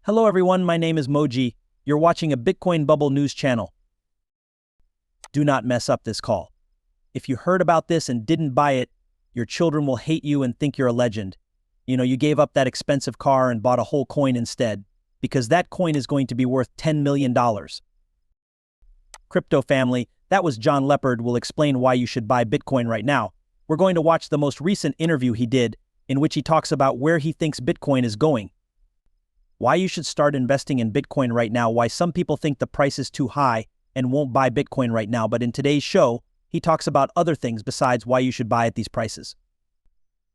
Hello everyone, my name is Moji. You're watching a Bitcoin Bubble news channel. Do not mess up this call. If you heard about this and didn't buy it, your children will hate you and think you're a legend. You gave up that expensive car and bought a whole coin instead, because that coin is going to be worth $10 million. Crypto family, that was John Lepard will explain why you should buy Bitcoin right now. We're going to watch the most recent interview he did, in which he talks about where he thinks Bitcoin is going. Why you should start investing in Bitcoin right now, why some people think the price is too high and won't buy Bitcoin right now, but in today's show, he talks about other things besides why you should buy at these prices.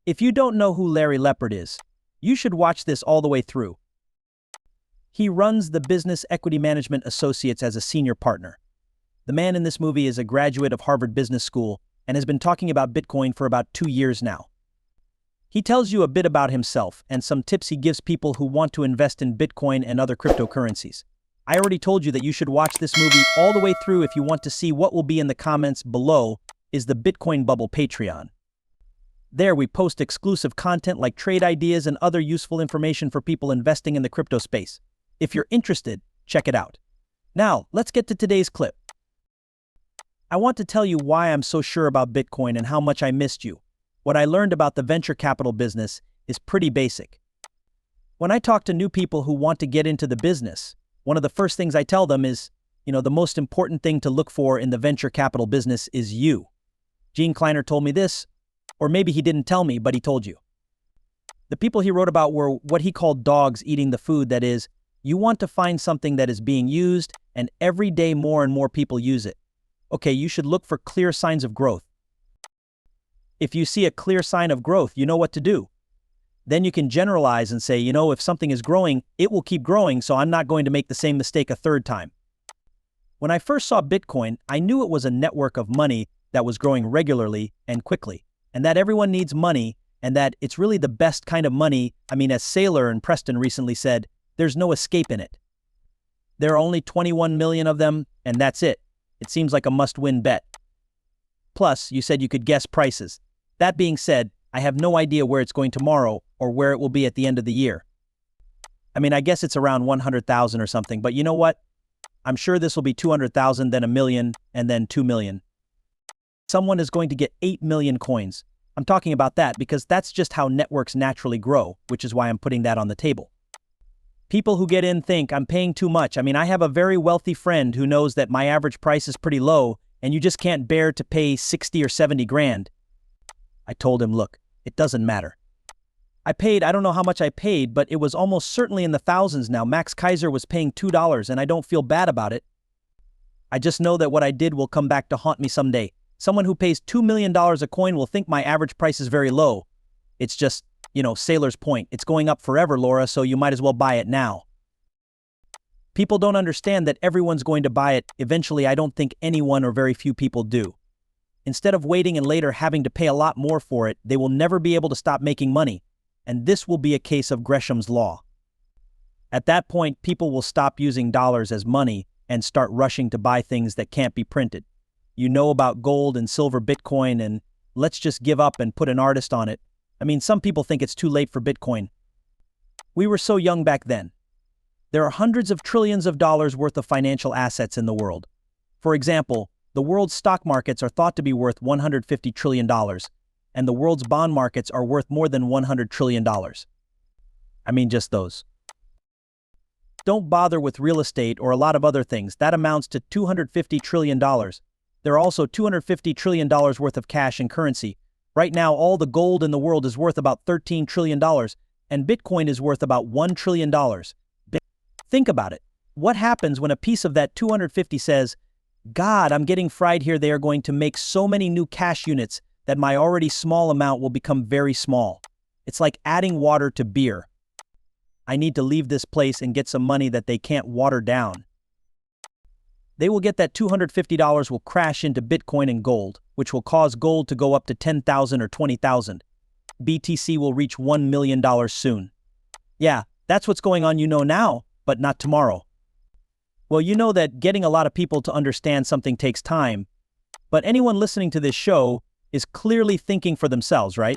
If you don't know who Larry Lepard is, you should watch this all the way through. He runs the Business Equity Management Associates as a senior partner. The man in this movie is a graduate of Harvard Business School and has been talking about Bitcoin for about 2 years now. He tells you a bit about himself and some tips he gives people who want to invest in Bitcoin and other cryptocurrencies. I already told you that you should watch this movie all the way through if you want to see what will be in the comments below is the Bitcoin Bubble Patreon. There we post exclusive content like trade ideas and other useful information for people investing in the crypto space. If you're interested, check it out. Now, let's get to today's clip. I want to tell you why I'm so sure about Bitcoin and how much I missed you. What I learned about the venture capital business is pretty basic. When I talk to new people who want to get into the business, one of the first things I tell them is, the most important thing to look for in the venture capital business is you. Gene Kleiner told me this, or maybe he didn't tell me, but he told you. The people he wrote about were what he called dogs eating the food, that is, you want to find something that is being used and every day more and more people use it. Okay, you should look for clear signs of growth. If you see a clear sign of growth, you know what to do. Then you can generalize and say, if something is growing, it will keep growing, so I'm not going to make the same mistake a third time. When I first saw Bitcoin, I knew it was a network of money that was growing regularly and quickly, and that everyone needs money, and that it's really the best kind of money. As Saylor and Preston recently said, there's no escape in it. There are only 21 million of them, and that's it. It seems like a must-win bet. Plus, you said you could guess prices. That being said, I have no idea where it's going tomorrow or where it will be at the end of the year. I guess it's around 100,000 or something, but you know what? I'm sure this will be 200,000, then 1 million, and then 2 million. Someone is going to get 8 million coins. I'm talking about that because that's just how networks naturally grow, which is why I'm putting that on the table. People who get in think I'm paying too much. I have a very wealthy friend who knows that my average price is pretty low and you just can't bear to pay 60 or 70 grand. I told him, look, it doesn't matter. I don't know how much I paid, but it was almost certainly in the thousands now. Max Kaiser was paying $2 and I don't feel bad about it. I just know that what I did will come back to haunt me someday. Someone who pays $2 million a coin will think my average price is very low. It's just, Saylor's point. It's going up forever, Laura, so you might as well buy it now. People don't understand that everyone's going to buy it. Eventually, I don't think anyone or very few people do. Instead of waiting and later having to pay a lot more for it, they will never be able to stop making money. And this will be a case of Gresham's law. At that point, people will stop using dollars as money and start rushing to buy things that can't be printed. You know about gold and silver Bitcoin, and let's just give up and put an artist on it. Some people think it's too late for Bitcoin. We were so young back then. There are hundreds of trillions of dollars worth of financial assets in the world. For example, the world's stock markets are thought to be worth $150 trillion, and the world's bond markets are worth more than $100 trillion. Just those. Don't bother with real estate or a lot of other things. That amounts to $250 trillion. There are also $250 trillion worth of cash and currency. Right now, all the gold in the world is worth about $13 trillion, and Bitcoin is worth about $1 trillion. Think about it. What happens when a piece of that 250 says, God, I'm getting fried here. They are going to make so many new cash units that my already small amount will become very small. It's like adding water to beer. I need to leave this place and get some money that they can't water down. They will get that $250 will crash into Bitcoin and gold, which will cause gold to go up to 10,000 or 20,000. BTC will reach $1 million soon. Yeah, that's what's going on now, but not tomorrow. Well, you know that getting a lot of people to understand something takes time, but anyone listening to this show is clearly thinking for themselves, right?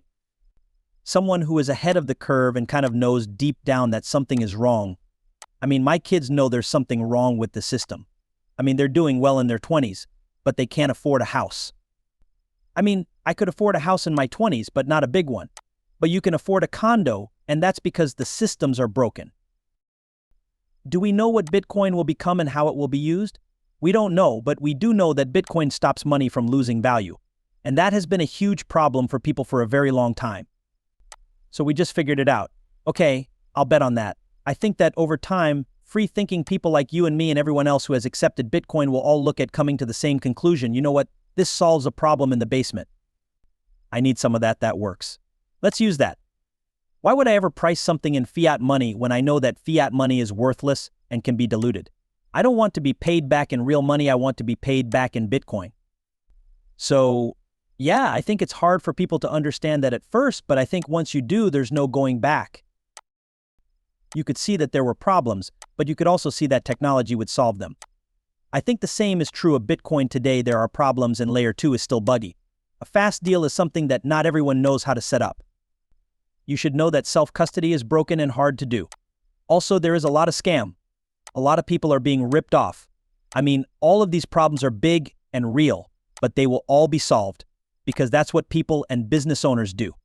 Someone who is ahead of the curve and kind of knows deep down that something is wrong. I mean, my kids know there's something wrong with the system. I mean, they're doing well in their 20s, but they can't afford a house. I mean, I could afford a house in my 20s, but not a big one. But you can afford a condo, and that's because the systems are broken. Do we know what Bitcoin will become and how it will be used? We don't know, but we do know that Bitcoin stops money from losing value. And that has been a huge problem for people for a very long time. So we just figured it out. Okay, I'll bet on that. I think that over time, free-thinking people like you and me and everyone else who has accepted Bitcoin will all look at coming to the same conclusion. You know what? This solves a problem in the basement. I need some of that works. Let's use that. Why would I ever price something in fiat money when I know that fiat money is worthless and can be diluted? I don't want to be paid back in real money, I want to be paid back in Bitcoin. So, yeah, I think it's hard for people to understand that at first, but I think once you do, there's no going back. You could see that there were problems, but you could also see that technology would solve them. I think the same is true of Bitcoin today. There are problems and layer 2 is still buggy. A fast deal is something that not everyone knows how to set up. You should know that self-custody is broken and hard to do. Also, there is a lot of scam. A lot of people are being ripped off. I mean, all of these problems are big and real, but they will all be solved because that's what people and business owners do.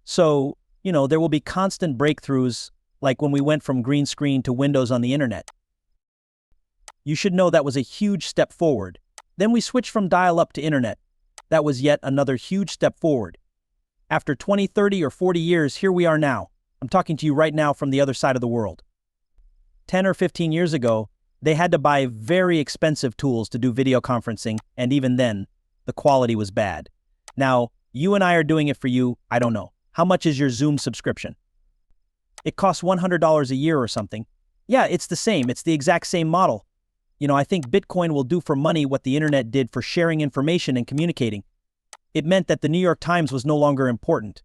So, there will be constant breakthroughs, like when we went from green screen to Windows on the internet. You should know that was a huge step forward. Then we switched from dial-up to internet. That was yet another huge step forward. After 20, 30, or 40 years, here we are now. I'm talking to you right now from the other side of the world. 10 or 15 years ago, they had to buy very expensive tools to do video conferencing, and even then, the quality was bad. Now, you and I are doing it for you, I don't know. How much is your Zoom subscription? It costs $100 a year or something. Yeah, it's the same. It's the exact same model. I think Bitcoin will do for money what the internet did for sharing information and communicating. It meant that the New York Times was no longer important.